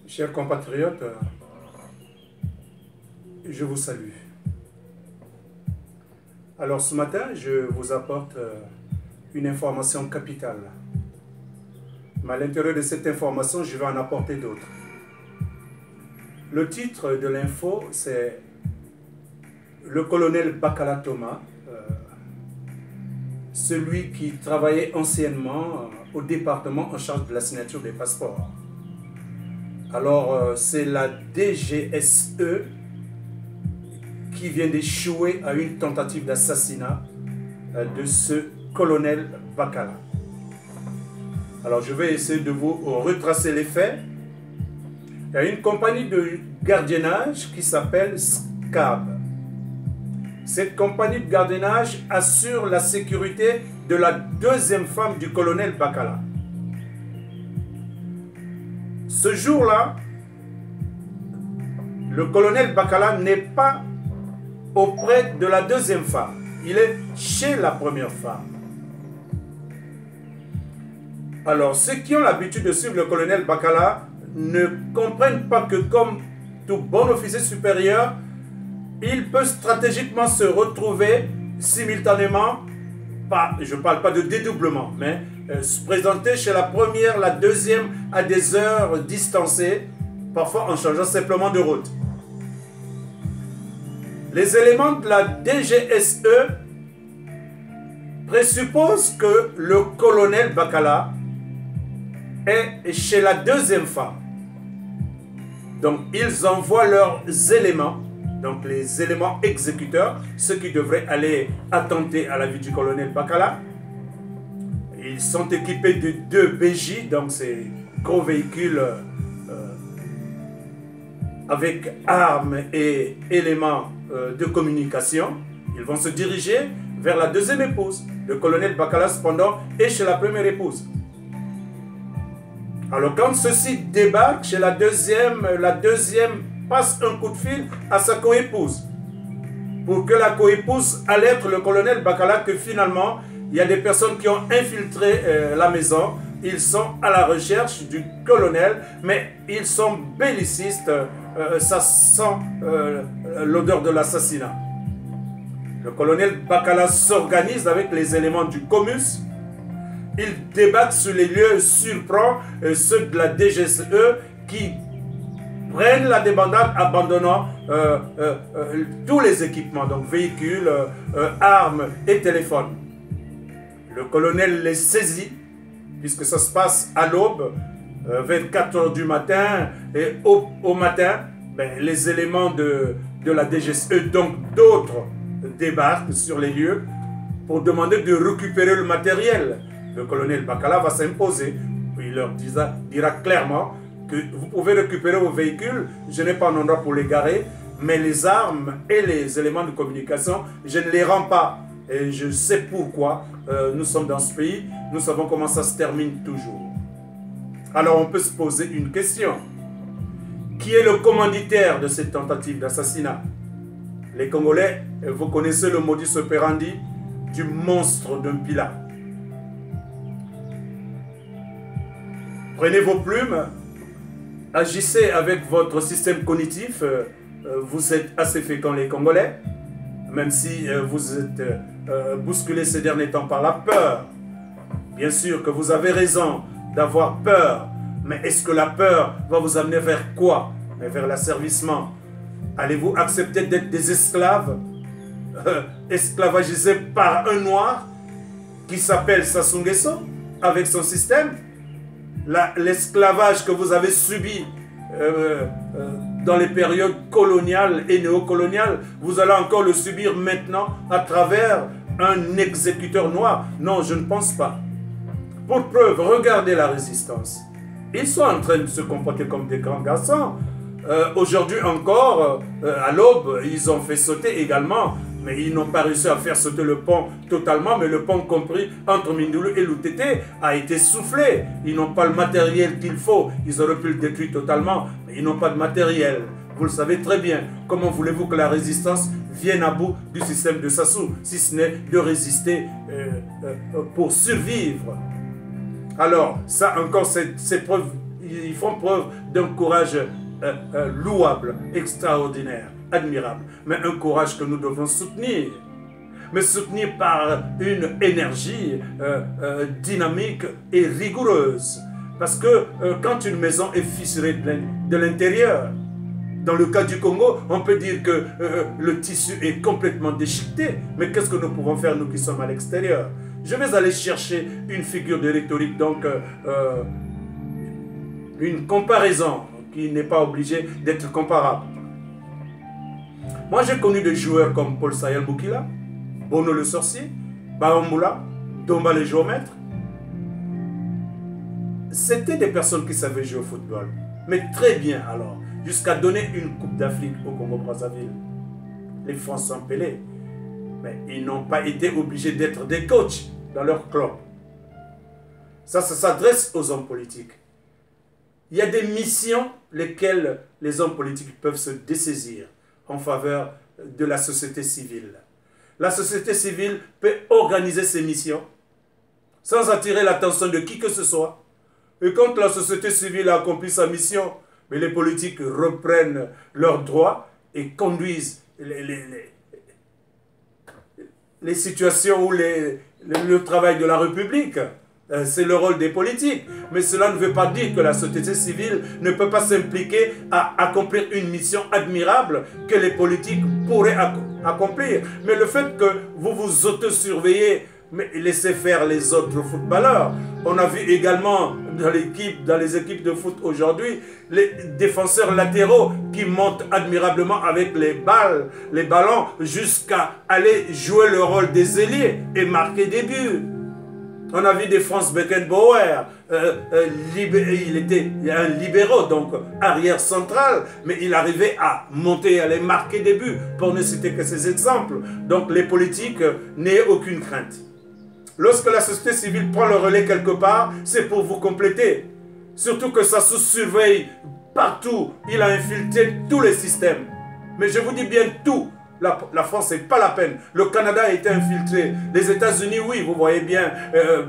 Chers compatriotes, je vous salue. Alors ce matin, je vous apporte une information capitale. Mais à l'intérieur de cette information, je vais en apporter d'autres. Le titre de l'info, c'est le colonel Bakala Thomas, celui qui travaillait anciennement au département en charge de la signature des passeports. Alors, c'est la DGSE qui vient d'échouer à une tentative d'assassinat de ce colonel Bakala. Alors, je vais essayer de vous retracer les faits. Il y a une compagnie de gardiennage qui s'appelle SCAB. Cette compagnie de gardiennage assure la sécurité de la deuxième femme du colonel Bakala. Ce jour-là, le colonel Bakala n'est pas auprès de la deuxième femme. Il est chez la première femme. Alors, ceux qui ont l'habitude de suivre le colonel Bakala ne comprennent pas que comme tout bon officier supérieur, il peut stratégiquement se retrouver simultanément, je ne parle pas de dédoublement, mais se présenter chez la première, la deuxième à des heures distancées, parfois en changeant simplement de route. Les éléments de la DGSE présupposent que le colonel Bakala est chez la deuxième femme. Donc ils envoient leurs éléments, donc les éléments exécuteurs, ceux qui devraient aller attenter à la vie du colonel Bakala. Ils sont équipés de 2 BJ, donc ces gros véhicules avec armes et éléments de communication. Ils vont se diriger vers la deuxième épouse. Le colonel Bakala, cependant, est chez la première épouse. Alors quand ceux-ci débarquent chez la deuxième passe un coup de fil à sa coépouse pour que la coépouse alerte le colonel Bakala que finalement, il y a des personnes qui ont infiltré la maison. Ils sont à la recherche du colonel, mais ils sont bellicistes. Ça sent l'odeur de l'assassinat. Le colonel Bakala s'organise avec les éléments du COMUS. Il débarque sur les lieux, surprend ceux de la DGSE qui prennent la débandade, abandonnant tous les équipements, donc véhicules, armes et téléphones. Le colonel les saisit, puisque ça se passe à l'aube, vers 4 h du matin, et au matin, les éléments de la DGSE, donc d'autres, débarquent sur les lieux pour demander de récupérer le matériel. Le colonel Bakala va s'imposer. Il leur dira clairement que vous pouvez récupérer vos véhicules, je n'ai pas un endroit pour les garer, mais les armes et les éléments de communication, je ne les rends pas. Et je sais pourquoi nous sommes dans ce pays, nous savons comment ça se termine toujours. Alors on peut se poser une question. Qui est le commanditaire de cette tentative d'assassinat? Les Congolais, vous connaissez le modus operandi du monstre d'un Pilat. Prenez vos plumes, agissez avec votre système cognitif. Vous êtes assez féconds les Congolais, même si vous êtes bousculés ces derniers temps par la peur. Bien sûr que vous avez raison d'avoir peur, mais est-ce que la peur va vous amener vers quoi? Mais vers l'asservissement. Allez-vous accepter d'être des esclaves, esclavagisés par un noir qui s'appelle Sassou Nguesso, avec son système? L'esclavage que vous avez subi dans les périodes coloniales et néocoloniales, vous allez encore le subir maintenant à travers un exécuteur noir? Non, je ne pense pas. Pour preuve, regardez la résistance. Ils sont en train de se comporter comme des grands garçons. Aujourd'hui encore, à l'aube, ils ont fait sauter également, mais ils n'ont pas réussi à faire sauter le pont totalement, mais le pont compris entre Mindoulou et Loutété a été soufflé. Ils n'ont pas le matériel qu'il faut. Ils auraient pu le détruire totalement, mais ils n'ont pas de matériel. Vous le savez très bien. Comment voulez-vous que la résistance viennent à bout du système de Sassou, si ce n'est de résister pour survivre. Alors, ça encore, c'est preuve, ils font preuve d'un courage louable, extraordinaire, admirable, mais un courage que nous devons soutenir. Mais soutenir par une énergie dynamique et rigoureuse. Parce que quand une maison est fissurée de l'intérieur, dans le cas du Congo, on peut dire que le tissu est complètement déchiqueté. Mais qu'est-ce que nous pouvons faire, nous qui sommes à l'extérieur? Je vais aller chercher une figure de rhétorique, donc une comparaison qui n'est pas obligée d'être comparable. Moi, j'ai connu des joueurs comme Paul Sayal Boukila, Bono le sorcier, Baomoula, Domba le géomètre. C'était des personnes qui savaient jouer au football, mais très bien alors, jusqu'à donner une Coupe d'Afrique au Congo-Brazzaville. Les Français sont Pelé, mais ils n'ont pas été obligés d'être des coachs dans leur club. Ça s'adresse aux hommes politiques. Il y a des missions lesquelles les hommes politiques peuvent se dessaisir en faveur de la société civile. La société civile peut organiser ses missions sans attirer l'attention de qui que ce soit. Et quand la société civile a accompli sa mission, mais les politiques reprennent leurs droits et conduisent les situations ou le travail de la République. C'est le rôle des politiques. Mais cela ne veut pas dire que la société civile ne peut pas s'impliquer à accomplir une mission admirable que les politiques pourraient accomplir. Mais le fait que vous vous autosurveillez, mais laissez faire les autres footballeurs. On a vu également dans les équipes de foot aujourd'hui, les défenseurs latéraux qui montent admirablement avec les ballons jusqu'à aller jouer le rôle des ailiers et marquer des buts. On a vu des Franz Beckenbauer, il était un libéraux, donc arrière central, mais il arrivait à monter, à aller marquer des buts, pour ne citer que ces exemples. Donc les politiques n'aient aucune crainte. Lorsque la société civile prend le relais quelque part, c'est pour vous compléter. Surtout que ça se surveille partout. Il a infiltré tous les systèmes. Mais je vous dis bien tout. La France, c'est pas la peine. Le Canada a été infiltré. Les États-Unis, oui, vous voyez bien,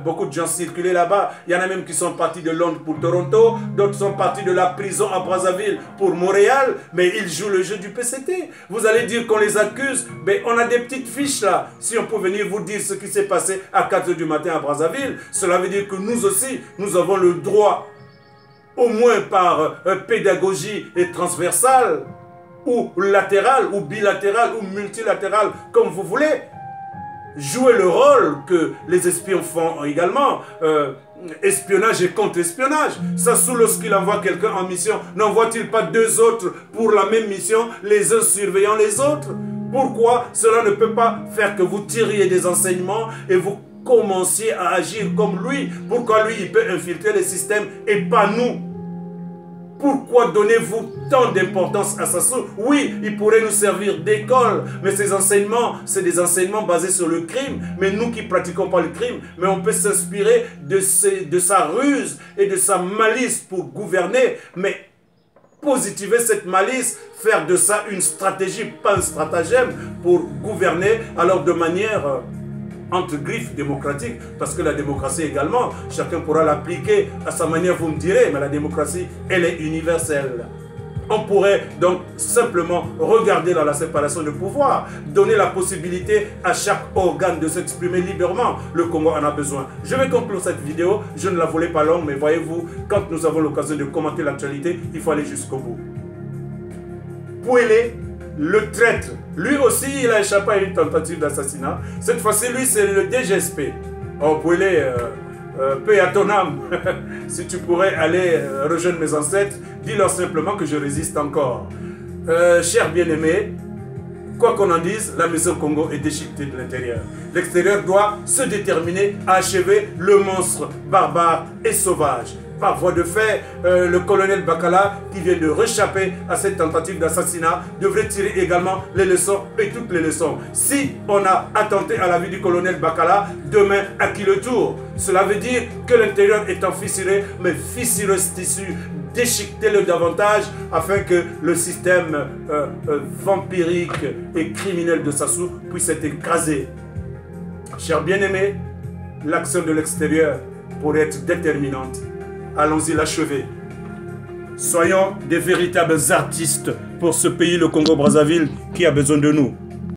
beaucoup de gens circulaient là-bas. Il y en a même qui sont partis de Londres pour Toronto. D'autres sont partis de la prison à Brazzaville pour Montréal. Mais ils jouent le jeu du PCT. Vous allez dire qu'on les accuse. Mais on a des petites fiches là. Si on peut venir vous dire ce qui s'est passé à 4 h du matin à Brazzaville, cela veut dire que nous aussi, nous avons le droit, au moins par pédagogie et transversale, ou latéral, ou bilatéral, ou multilatéral, comme vous voulez, jouer le rôle que les espions font également. Espionnage et contre-espionnage. Sassou, lorsqu'il envoie quelqu'un en mission, n'envoie-t-il pas deux autres pour la même mission, les uns surveillant les autres? Pourquoi cela ne peut pas faire que vous tiriez des enseignements et vous commenciez à agir comme lui? Pourquoi lui, il peut infiltrer les systèmes et pas nous? Pourquoi donnez-vous tant d'importance à Sassou? Oui, il pourrait nous servir d'école, mais ces enseignements, c'est des enseignements basés sur le crime. Mais nous qui ne pratiquons pas le crime, mais on peut s'inspirer de sa ruse et de sa malice pour gouverner, mais positiver cette malice, faire de ça une stratégie, pas un stratagème pour gouverner, alors de manière entre griffes démocratique, parce que la démocratie également, chacun pourra l'appliquer à sa manière, vous me direz, mais la démocratie, elle est universelle. On pourrait donc simplement regarder dans la séparation de pouvoir, donner la possibilité à chaque organe de s'exprimer librement. Le Congo en a besoin. Je vais conclure cette vidéo, je ne la voulais pas longue, mais voyez-vous, quand nous avons l'occasion de commenter l'actualité, il faut aller jusqu'au bout. Pouélé, le traître, lui aussi, il a échappé à une tentative d'assassinat. Cette fois-ci, lui, c'est le DGSP. Oh, Pouélé, paix à ton âme. Si tu pourrais aller rejoindre mes ancêtres, dis-leur simplement que je résiste encore. Cher bien-aimé, quoi qu'on en dise, la maison Congo est déchiquetée de l'intérieur. L'extérieur doit se déterminer à achever le monstre barbare et sauvage. Par voie de fait, le colonel Bakala, qui vient de réchapper à cette tentative d'assassinat, devrait tirer également les leçons et toutes les leçons. Si on a attenté à la vie du colonel Bakala, demain, à qui le tour? Cela veut dire que l'intérieur est fissuré, mais fissuré ce tissu déchiqueter-le davantage afin que le système vampirique et criminel de Sassou puisse être écrasé. Chers bien-aimés, l'action de l'extérieur pourrait être déterminante. Allons-y l'achever. Soyons des véritables artistes pour ce pays, le Congo-Brazzaville, qui a besoin de nous.